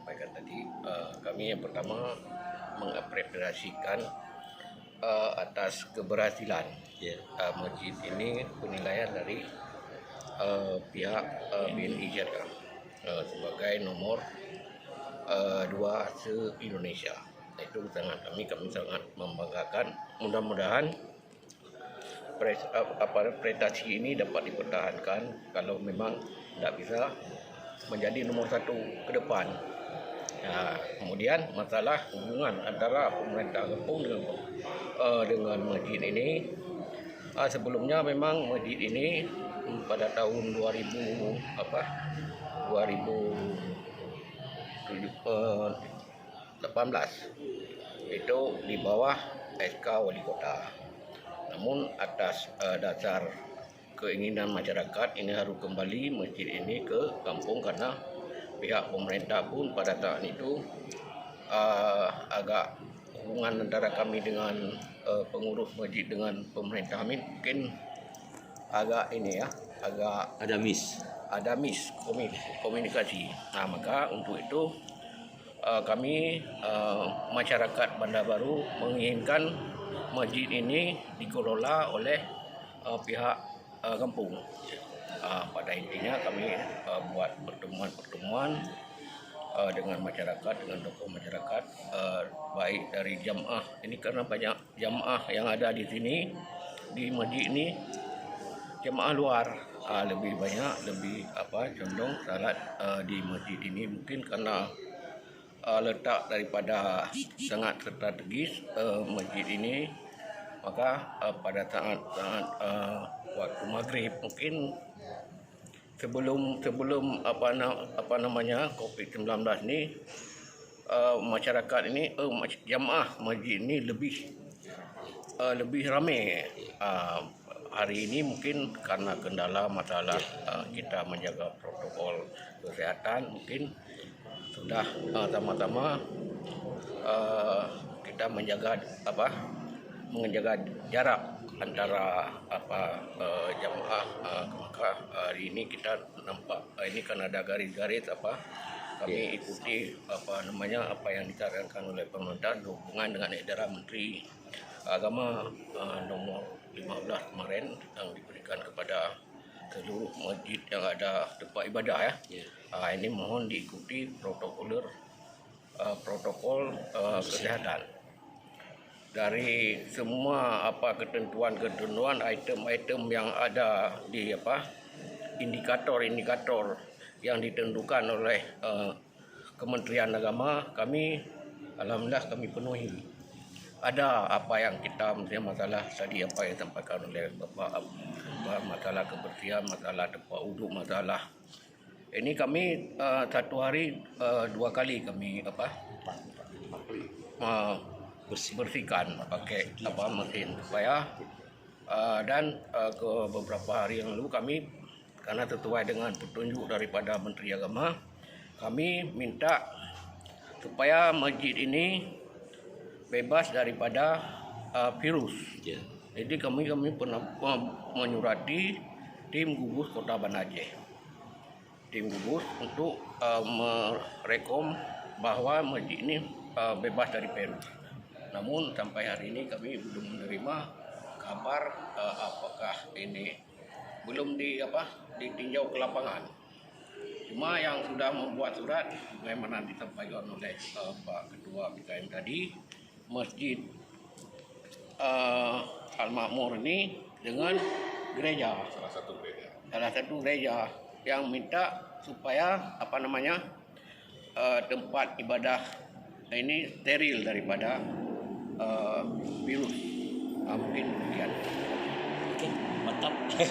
sampaikan tadi, kami yang pertama mengapresiasikan atas keberhasilan masjid ini, penilaian dari pihak BNI Jakarta sebagai nomor 2 se-Indonesia. Itu sangat kami sangat membanggakan. Mudah-mudahan prestasi ini dapat dipertahankan kalau memang tidak bisa menjadi nomor 1 ke depan. Kemudian masalah hubungan antara pemerintah kampung dengan masjid ini, sebelumnya memang masjid ini pada tahun 2018 itu di bawah SK Wali Kota. Namun atas dasar keinginan masyarakat ini harus kembali masjid ini ke kampung, karena pihak pemerintah pun pada saat itu agak hubungan antara kami dengan pengurus masjid dengan pemerintah mungkin agak ada miss komunikasi. Maka untuk itu kami masyarakat Bandar Baru menginginkan masjid ini dikelola oleh pihak kampung. Pada intinya kami buat pertemuan dengan masyarakat, dengan tokoh masyarakat, baik dari jamaah ini, karena banyak jamaah yang ada di sini di masjid ini jamaah luar lebih banyak, lebih condong salat di masjid ini, mungkin karena letak daripada sangat strategis masjid ini. Maka pada saat waktu maghrib, mungkin sebelum COVID-19 ini, masyarakat ini jamaah masjid ini lebih ramai. Hari ini mungkin karena kendala masalah kita menjaga protokol kesehatan, mungkin sudah sama-sama kita menjaga jarak antara jamaah. Maka hari ini kita nampak ini kan ada garis-garis kami ikuti apa yang disarankan oleh pemerintah hubungan dengan edaran Menteri Agama nomor 15 kemarin yang diberikan kepada seluruh masjid yang ada tempat ibadah ini mohon diikuti protokol kesehatan. Dari semua ketentuan item-item yang ada di indikator yang ditentukan oleh Kementerian Agama, alhamdulillah kami penuhi. Ada apa yang kita masalah tadi yang disampaikan oleh Bapak, masalah kebersihan, masalah tempat wuduk, masalah ini kami satu hari 2 kali kami bersihkan pakai mesin supaya dan ke beberapa hari yang lalu kami, karena sesuai dengan petunjuk daripada Menteri Agama, kami minta supaya masjid ini bebas daripada virus. Jadi kami pernah menyurati tim gugus Kota Banda Aceh, tim gugus untuk merekom bahwa masjid ini bebas dari virus. Namun sampai hari ini kami belum menerima kabar apakah ini belum ditinjau ke lapangan. Cuma yang sudah membuat surat memang nanti disampaikan oleh Pak Ketua BKM tadi, Masjid Al-Makmur ini dengan gereja, salah satu gereja yang minta supaya tempat ibadah ini steril daripada virus. Mungkin demikian. Oke, mantap.